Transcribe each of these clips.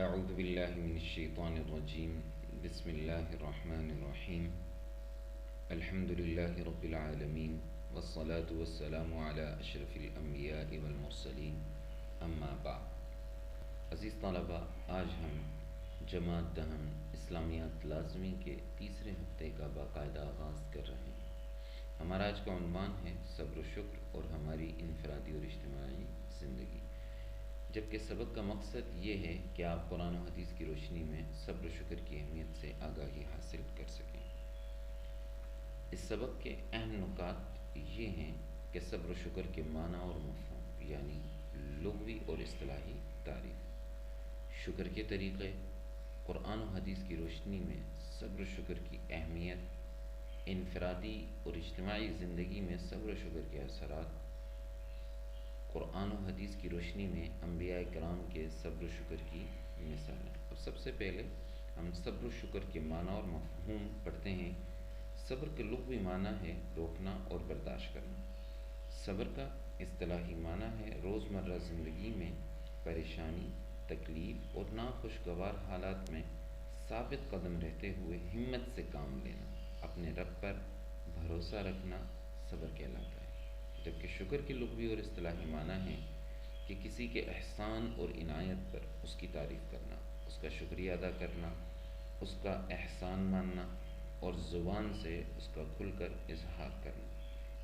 أعوذ بالله من الشيطان الرجيم. بسم الله الرحمن الرحيم. الحمد لله رب العالمين، والصلاة والسلام على أشرف الأنبياء والمرسلين، أما بعد. عزیز طلباء، آج ہم جماعت دہم اسلامیات لازمی کے تیسرے ہفتے کا باقاعدہ آغاز کر رہے ہیں۔ ہمارا آج کا عنوان ہے صبر و شکر اور ہماری انفرادی اور اجتماعی زندگی، جبکہ سبق کا مقصد یہ ہے کہ آپ قرآن و حدیث کی روشنی میں صبر و شکر کی اہمیت سے آگاہی حاصل کر سکیں۔ اس سبق کے اہم نکات یہ ہیں کہ صبر و شکر کے معنی اور مفہوم، یعنی لغوی اور اصطلاحی تعریف، شکر کے طریقے، قرآن و حدیث کی روشنی میں صبر و شکر کی اہمیت، انفرادی اور اجتماعی زندگی میں صبر و شکر کے اثرات، قرآن و حدیث کی روشنی میں انبیاء کرام کے صبر و شکر کی مثالیں۔ اور سب سے پہلے ہم صبر و شکر کے معنی اور مفہوم پڑھتے ہیں۔ صبر کے لغوی معنی ہے روکنا اور برداشت کرنا۔ صبر کا اصطلاحی معنی ہے روزمرہ زندگی میں پریشانی، تکلیف اور ناخوشگوار حالات میں ثابت قدم رہتے ہوئے ہمت سے کام لینا، اپنے رب پر بھروسہ رکھنا صبر کہلاتا ہے۔ جبکہ شکر کی لغوی اور اصطلاحی معنی ہے کہ کسی کے احسان اور عنایت پر اس کی تعریف کرنا، اس کا شکریہ ادا کرنا، اس کا احسان ماننا اور زبان سے اس کا کھل کر اظہار کرنا۔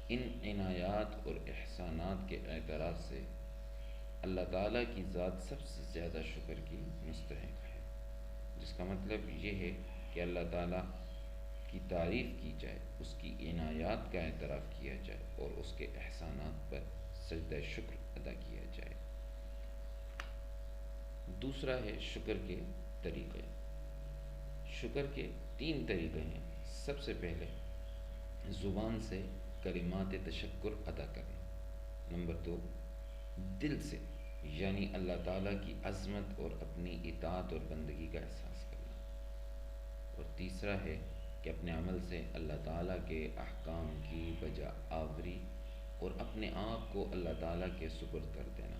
ان عنایات اور احسانات کے اعتراف سے اللہ تعالیٰ کی ذات سب سے زیادہ شکر کی مستحق ہے، جس کا مطلب یہ ہے کہ اللہ تعالیٰ کی تعریف کی جائے، اس کی عنایات کا اعتراف کیا جائے اور اس کے احسانات پر سجدہ شکر ادا کیا جائے۔ دوسرا ہے شکر کے طریقے۔ شکر کے 3 طریقے ہیں۔ سب سے پہلے زبان سے کلمات تشکر ادا کرنا۔ نمبر 2، دل سے، یعنی اللہ تعالیٰ کی عظمت اور اپنی اطاعت اور بندگی کا احساس کرنا۔ اور تیسرا ہے کہ اپنے عمل سے اللہ تعالیٰ کے احکام کی بجا آوری اور اپنے آپ کو اللہ تعالیٰ کے سپرد کر دینا۔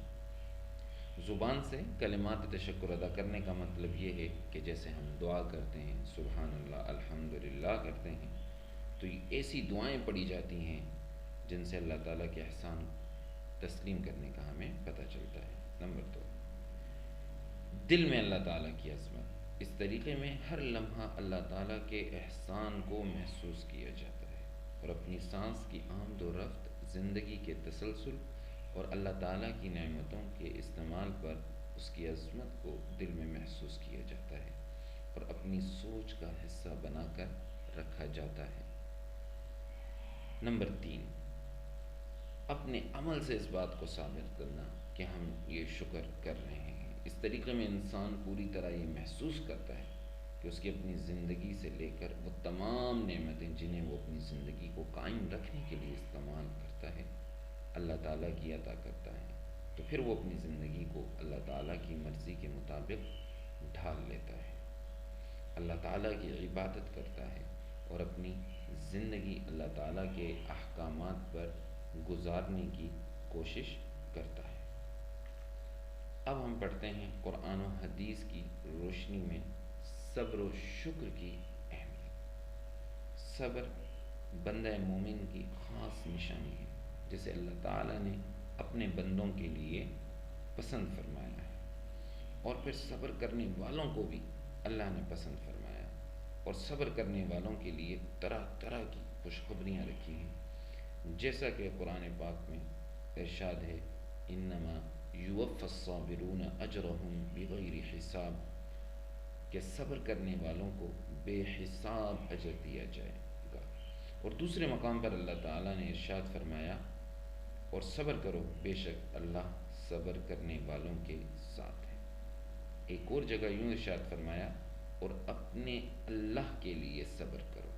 زبان سے کلمات تشکر ادا کرنے کا مطلب یہ ہے کہ جیسے ہم دعا کرتے ہیں، سبحان اللہ، الحمدللہ کرتے ہیں، تو یہ ایسی دعائیں پڑھی جاتی ہیں جن سے اللہ تعالیٰ کے احسان تسلیم کرنے کا ہمیں پتہ چلتا ہے۔ نمبر 2، دل میں اللہ تعالیٰ کی عظمت۔ اس طریقے میں ہر لمحہ اللہ تعالیٰ کے احسان کو محسوس کیا جاتا ہے اور اپنی سانس کی آمد و رفت، زندگی کے تسلسل اور اللہ تعالیٰ کی نعمتوں کے استعمال پر اس کی عظمت کو دل میں محسوس کیا جاتا ہے اور اپنی سوچ کا حصہ بنا کر رکھا جاتا ہے۔ نمبر 3، اپنے عمل سے اس بات کو ثابت کرنا کہ ہم یہ شکر کر رہے ہیں۔ اس طریقے میں انسان پوری طرح یہ محسوس کرتا ہے کہ اس کی اپنی زندگی سے لے کر وہ تمام نعمتیں جنہیں وہ اپنی زندگی کو قائم رکھنے کے لیے استعمال کرتا ہے، اللہ تعالیٰ کی عطا کرتا ہے، تو پھر وہ اپنی زندگی کو اللہ تعالیٰ کی مرضی کے مطابق ڈھال لیتا ہے، اللہ تعالیٰ کی عبادت کرتا ہے اور اپنی زندگی اللہ تعالیٰ کے احکامات پر گزارنے کی کوشش کرتا ہے۔ اب ہم پڑھتے ہیں قرآن و حدیث کی روشنی میں صبر و شکر کی اہمیت۔ صبر بندہ مومن کی خاص نشانی ہے، جسے اللہ تعالیٰ نے اپنے بندوں کے لیے پسند فرمایا ہے، اور پھر صبر کرنے والوں کو بھی اللہ نے پسند فرمایا، اور صبر کرنے والوں کے لیے طرح طرح کی خوشخبریاں رکھی ہیں، جیسا کہ قرآن پاک میں ارشاد ہے، انما یوفی الصابرون اجرہم بغیر حساب، کہ صبر کرنے والوں کو بے حساب اجر دیا جائے گا۔ اور دوسرے مقام پر اللہ تعالیٰ نے ارشاد فرمایا، اور صبر کرو، بے شک اللہ صبر کرنے والوں کے ساتھ ہے۔ ایک اور جگہ یوں ارشاد فرمایا، اور اپنے اللہ کے لیے صبر کرو۔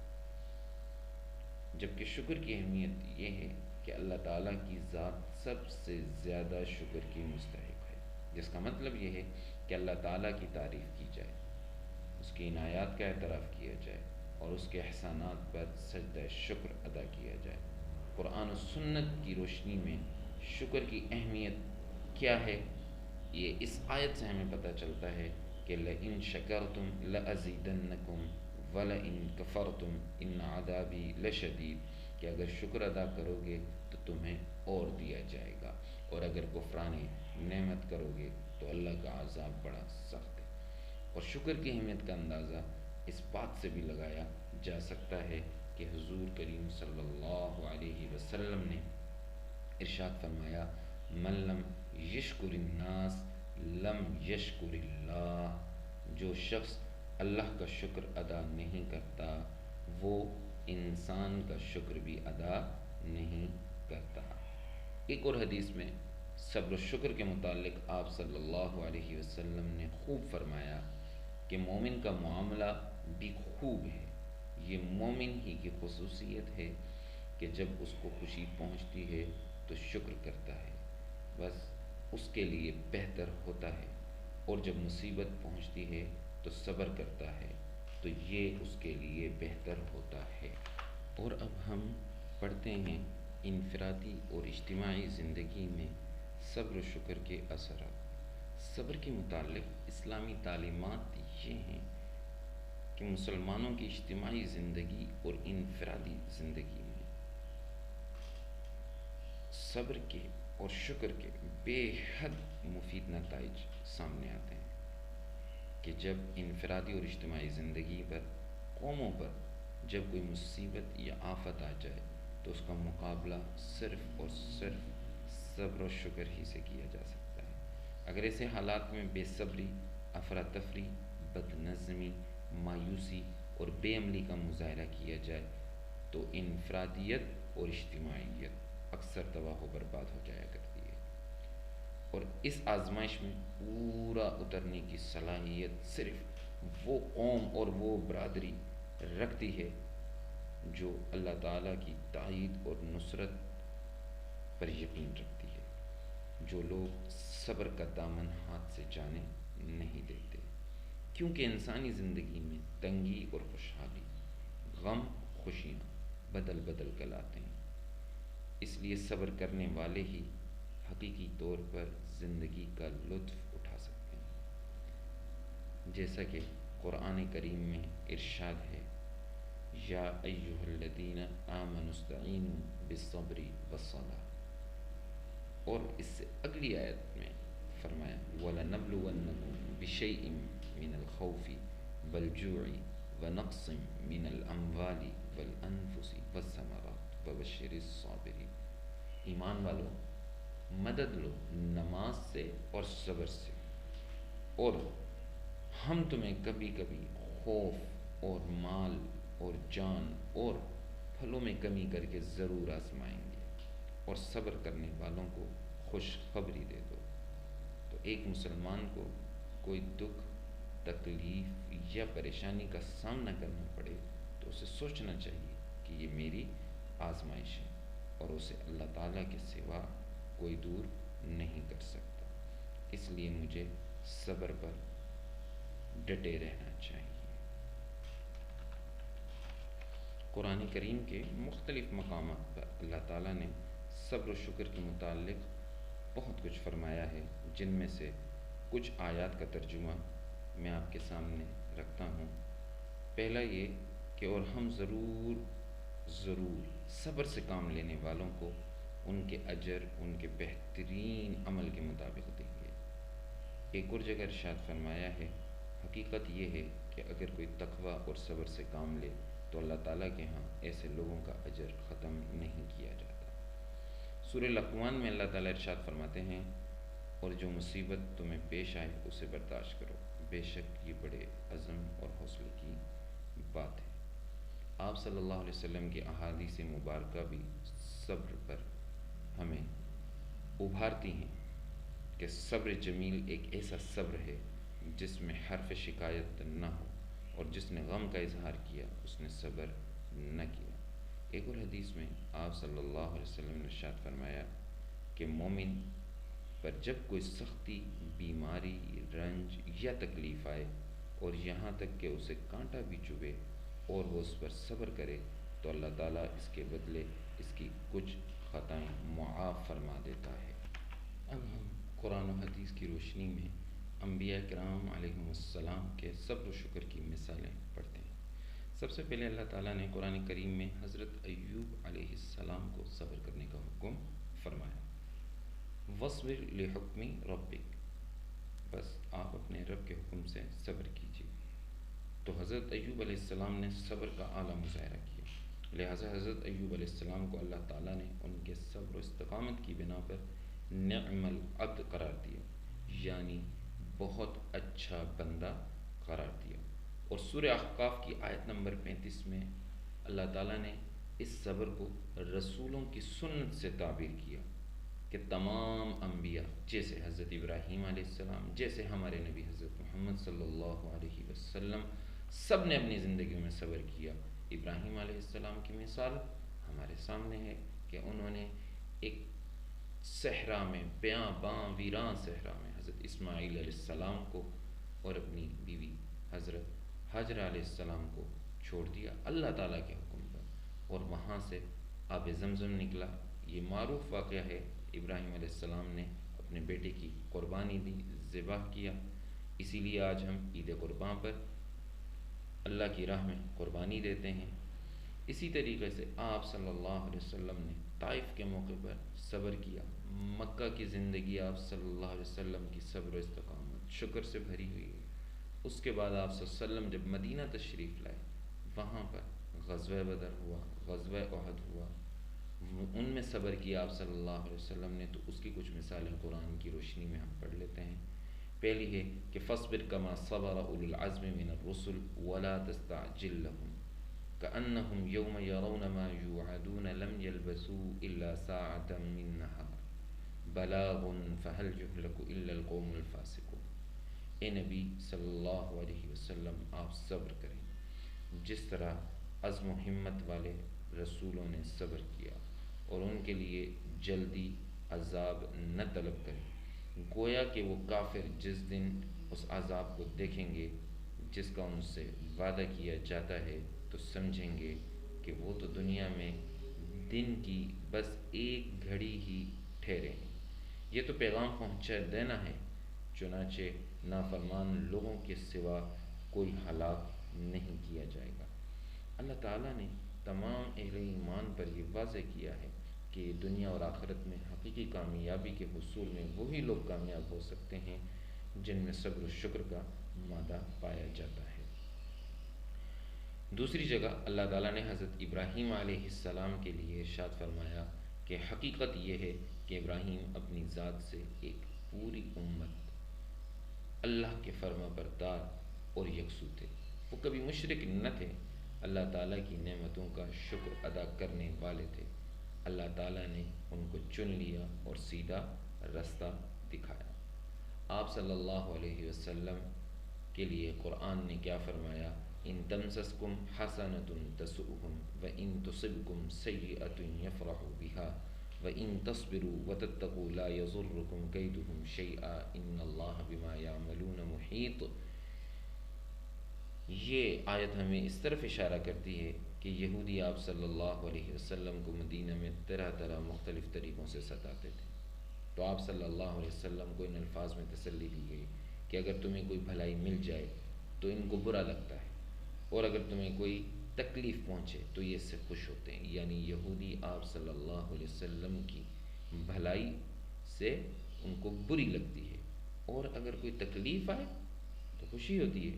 جبکہ شکر کی اہمیت یہ ہے کہ اللہ تعالیٰ کی ذات سب سے زیادہ شکر کی مستحق ہے، جس کا مطلب یہ ہے کہ اللہ تعالیٰ کی تعریف کی جائے، اس کی عنایات کا اعتراف کیا جائے اور اس کے احسانات پر سجدہ شکر ادا کیا جائے۔ قرآن و سنت کی روشنی میں شکر کی اہمیت کیا ہے، یہ اس آیت سے ہمیں پتہ چلتا ہے کہ لئن شکرتم لازیدنکم ولئن کفرتم ان عذابی لشدید، کہ اگر شکر ادا کرو گے تو تمہیں اور دیا جائے گا، اور اگر کفران نعمت کرو گے تو اللہ کا عذاب بڑا سخت ہے۔ اور شکر کی اہمیت کا اندازہ اس بات سے بھی لگایا جا سکتا ہے کہ حضور کریم صلی اللہ علیہ وسلم نے ارشاد فرمایا، من لم یشکر الناس لم یشکر اللہ، جو شخص اللہ کا شکر ادا نہیں کرتا وہ انسان کا شکر بھی ادا نہیں کرتا۔ ایک اور حدیث میں صبر و شکر کے متعلق آپ صلی اللہ علیہ وسلم نے خوب فرمایا کہ مومن کا معاملہ بھی خوب ہے، یہ مومن ہی کی خصوصیت ہے کہ جب اس کو خوشی پہنچتی ہے تو شکر کرتا ہے، بس اس کے لیے بہتر ہوتا ہے، اور جب مصیبت پہنچتی ہے تو صبر کرتا ہے تو یہ اس کے لیے بہتر ہوتا ہے۔ اور اب ہم پڑھتے ہیں انفرادی اور اجتماعی زندگی میں صبر و شکر کے اثرات۔ صبر کے متعلق اسلامی تعلیمات یہ ہیں کہ مسلمانوں کی اجتماعی زندگی اور انفرادی زندگی میں صبر کے اور شکر کے بے حد مفید نتائج سامنے آتے ہیں کہ جب انفرادی اور اجتماعی زندگی پر قوموں پر جب کوئی مصیبت یا آفت آ جائے تو اس کا مقابلہ صرف اور صرف صبر و شکر ہی سے کیا جا سکتا ہے۔ اگر ایسے حالات میں بے صبری، افراتفری، بد نظمی، مایوسی اور بے عملی کا مظاہرہ کیا جائے تو انفرادیت اور اجتماعیت اکثر تباہ و برباد ہو جایا کرتی ہے، اور اس آزمائش میں پورا اترنے کی صلاحیت صرف وہ قوم اور وہ برادری رکھتی ہے جو اللہ تعالیٰ کی تائید اور نصرت پر یقین رکھتی ہے، جو لوگ صبر کا دامن ہاتھ سے جانے نہیں دیتے، کیونکہ انسانی زندگی میں تنگی اور خوشحالی، غم خوشیاں بدل بدل کر لاتے ہیں، اس لیے صبر کرنے والے ہی حقیقی طور پر زندگی کا لطف اٹھا سکتے ہیں، جیسا کہ قرآن کریم میں ارشاد ہے، یا ایہا الذین آمنوا استعینوا بالصبر والصلاۃ، اور اس سے اگلی آیت میں فرمایا، وَلَنَبْلُوَنَّكُمْ بِشَيْءٍ مِّنَ الْخَوْفِ وَالْجُوعِ وَنَقْصٍ مِّنَ الْأَمْوَالِ وَالْأَنفُسِ وَالثَّمَرَاتِ وَبَشِّرِ الصَّابِرِينَ۔ ایمان والو، مدد لو نماز سے اور صبر سے، اور ہم تمہیں کبھی کبھی خوف اور مال اور جان اور پھلوں میں کمی کر کے ضرور آزمائیں گے، اور صبر کرنے والوں کو خوشخبری دے دو۔ تو ایک مسلمان کو کوئی دکھ، تکلیف یا پریشانی کا سامنا کرنا پڑے تو اسے سوچنا چاہیے کہ یہ میری آزمائش ہے اور اسے اللہ تعالیٰ کے سوا کوئی دور نہیں کر سکتا، اس لیے مجھے صبر پر ڈٹے رہنا چاہیے۔ قرآن کریم کے مختلف مقامات پر اللہ تعالیٰ نے صبر و شکر کے متعلق بہت کچھ فرمایا ہے، جن میں سے کچھ آیات کا ترجمہ میں آپ کے سامنے رکھتا ہوں۔ پہلا یہ کہ اور ہم ضرور صبر سے کام لینے والوں کو ان کے اجر ان کے بہترین عمل کے مطابق دیں گے۔ ایک اور جگہ ارشاد فرمایا ہے، حقیقت یہ ہے کہ اگر کوئی تقوی اور صبر سے کام لے تو اللہ تعالیٰ کے ہاں ایسے لوگوں کا اجر ختم نہیں کیا جاتا۔ سورہ لقمان میں اللہ تعالیٰ ارشاد فرماتے ہیں، اور جو مصیبت تمہیں پیش آئے اسے برداشت کرو، بے شک یہ بڑے عزم اور حوصلے کی بات ہے۔ آپ صلی اللہ علیہ وسلم کی احادیث مبارکہ بھی صبر پر ہمیں ابھارتی ہیں کہ صبر جمیل ایک ایسا صبر ہے جس میں حرف شکایت نہ ہو، اور جس نے غم کا اظہار کیا اس نے صبر نہ کیا۔ ایک اور حدیث میں آپ صلی اللہ علیہ وسلم نے ارشاد فرمایا کہ مومن پر جب کوئی سختی، بیماری، رنج یا تکلیف آئے اور یہاں تک کہ اسے کانٹا بھی چبھے اور وہ اس پر صبر کرے تو اللہ تعالیٰ اس کے بدلے اس کی کچھ خطائیں معاف فرما دیتا ہے۔ اب ہم قرآن و حدیث کی روشنی میں انبیاء کرام علیہم السلام صبر و شکر کی مثالیں پڑھتے ہیں۔ سب سے پہلے اللہ تعالیٰ نے قرآن کریم میں حضرت ایوب علیہ السلام کو صبر کرنے کا حکم فرمایا۔ وَاصْبِرْ لِحُکْمِ رَبِّکَ، بس آپ اپنے رب کے حکم سے صبر کیجیے۔ تو حضرت ایوب علیہ السلام نے صبر کا اعلیٰ مظاہرہ کیا، لہٰذا حضرت ایوب علیہ السلام کو اللہ تعالیٰ نے ان کے صبر و استقامت کی بنا پر نعم العبد قرار دیا، یعنی بہت اچھا بندہ قرار دیا۔ اور سورہ احقاف کی آیت نمبر 35 میں اللہ تعالیٰ نے اس صبر کو رسولوں کی سنت سے تعبیر کیا کہ تمام انبیاء جیسے حضرت ابراہیم علیہ السلام، جیسے ہمارے نبی حضرت محمد صلی اللہ علیہ وسلم، سب نے اپنی زندگیوں میں صبر کیا۔ ابراہیم علیہ السلام کی مثال ہمارے سامنے ہے کہ انہوں نے ایک صحرا میں، بیاں باں ویراں صحرا میں حضرت اسماعیل علیہ السلام کو اور اپنی بیوی حضرت ہاجرہ علیہ السلام کو چھوڑ دیا اللہ تعالیٰ کے حکم پر، اور وہاں سے آب زمزم نکلا۔ یہ معروف واقعہ ہے، ابراہیم علیہ السلام نے اپنے بیٹے کی قربانی دی، ذبح کیا۔ اسی لیے آج ہم عید قربان پر اللہ کی راہ میں قربانی دیتے ہیں۔ اسی طریقے سے آپ صلی اللہ علیہ وسلم نے طائف کے موقع پر صبر کیا۔ مکہ کی زندگی آپ صلی اللہ علیہ وسلم کی صبر و استقامت، شکر سے بھری ہوئی ہے۔ اس کے بعد آپ صلی اللہ علیہ وسلم جب مدینہ تشریف لائے، وہاں پر غزوہ بدر ہوا، غزوہ احد ہوا، ان میں صبر کیا آپ صلی اللہ علیہ وسلم نے۔ تو اس کی کچھ مثالیں قرآن کی روشنی میں ہم پڑھ لیتے ہیں۔ پہلی ہے کہ فاصبر کما صبر اولو العزم من الرسل ولا تستعجل لهم كأنهم يوم يرون ما يوعدون لم يلبثوا إلا ساعة من نهار بلاغ فهل يهلك إلا القوم الفاسقون۔ اے نبی صلی اللہ علیہ وسلم، آپ صبر کریں جس طرح عزم و ہمت والے رسولوں نے صبر کیا، اور ان کے لیے جلدی عذاب نہ طلب کریں، گویا کہ وہ کافر جس دن اس عذاب کو دیکھیں گے جس کا ان سے وعدہ کیا جاتا ہے تو سمجھیں گے کہ وہ تو دنیا میں دن کی بس ایک گھڑی ہی ٹھہرے ہیں۔ یہ تو پیغام پہنچا دینا ہے، چنانچہ نافرمان لوگوں کے سوا کوئی ہلاک نہیں کیا جائے گا۔ اللہ تعالیٰ نے تمام اہل ایمان پر یہ واضح کیا ہے کہ دنیا اور آخرت میں حقیقی کامیابی کے حصول میں وہی لوگ کامیاب ہو سکتے ہیں جن میں صبر و شکر کا مادہ پایا جاتا ہے۔ دوسری جگہ اللہ تعالیٰ نے حضرت ابراہیم علیہ السلام کے لیے ارشاد فرمایا کہ حقیقت یہ ہے کہ ابراہیم اپنی ذات سے ایک پوری امت اللہ کے فرما بردار اور یکسو تھے، وہ کبھی مشرک نہ تھے، اللہ تعالیٰ کی نعمتوں کا شکر ادا کرنے والے تھے۔ اللہ تعالیٰ نے ان کو چن لیا اور سیدھا رستہ دکھایا۔ آپ صلی اللہ علیہ وسلم کے لیے قرآن نے کیا فرمایا؟ ان تمسسکم حسنۃ تسؤہم وان تصبکم سیئۃ یفرحوا بها وان تصبروا وتتقوا لا یضرکم کیدہم شیئا ان اللہ بما یعملون محیط۔ یہ آیت ہمیں اس طرف اشارہ کرتی ہے کہ یہودی آپ صلی اللہ علیہ وسلم کو مدینہ میں طرح طرح مختلف طریقوں سے ستاتے تھے، تو آپ صلی اللہ علیہ وسلم کو ان الفاظ میں تسلی دی گئی کہ اگر تمہیں کوئی بھلائی مل جائے تو ان کو برا لگتا ہے، اور اگر تمہیں کوئی تکلیف پہنچے تو یہ اس سے خوش ہوتے ہیں، یعنی یہودی آپ صلی اللہ علیہ وسلم کی بھلائی سے ان کو بری لگتی ہے، اور اگر کوئی تکلیف آئے تو خوشی ہوتی ہے۔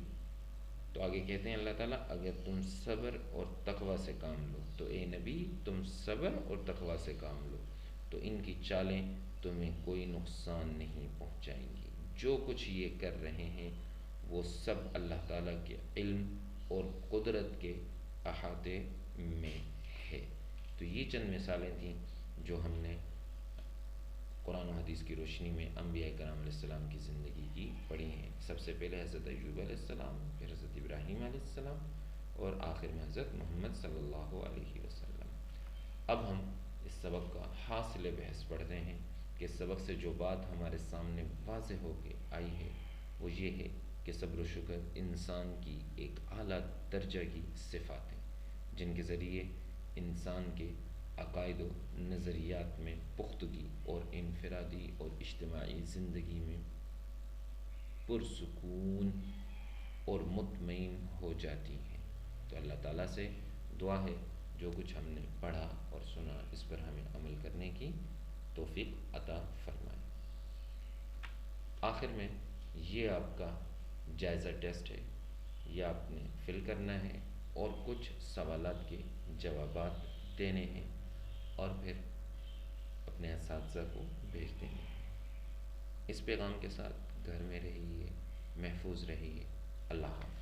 تو آگے کہتے ہیں اللہ تعالیٰ اگر تم صبر اور تقوی سے کام لو، تو اے نبی تم صبر اور تقوی سے کام لو تو ان کی چالیں تمہیں کوئی نقصان نہیں پہنچائیں گی۔ جو کچھ یہ کر رہے ہیں وہ سب اللہ تعالیٰ کے علم اور قدرت کے احاطے میں ہے۔ تو یہ چند مثالیں تھیں جو ہم نے قرآن و حدیث کی روشنی میں انبیاء کرام علیہ السلام کی زندگی کی پڑھی ہیں۔ سب سے پہلے حضرت ایوب علیہ السلام، پھر حضرت ابراہیم علیہ السلام، اور آخر میں حضرت محمد صلی اللہ علیہ وسلم۔ اب ہم اس سبق کا حاصل بحث پڑھتے ہیں کہ اس سبق سے جو بات ہمارے سامنے واضح ہو کے آئی ہے وہ یہ ہے کہ صبر و شکر انسان کی ایک اعلیٰ درجہ کی صفات ہیں جن کے ذریعے انسان کے عقائد و نظریات میں پختگی اور انفرادی اور اجتماعی زندگی میں پرسکون اور مطمئن ہو جاتی ہیں۔ تو اللہ تعالیٰ سے دعا ہے جو کچھ ہم نے پڑھا اور سنا اس پر ہمیں عمل کرنے کی توفیق عطا فرمائے۔ آخر میں یہ آپ کا جائزہ ٹیسٹ ہے، یہ آپ نے فل کرنا ہے اور کچھ سوالات کے جوابات دینے ہیں اور پھر اپنے اساتذہ کو بھیج دینے ہیں۔ اس پیغام کے ساتھ گھر میں رہیے، محفوظ رہیے۔ اللہ حافظ۔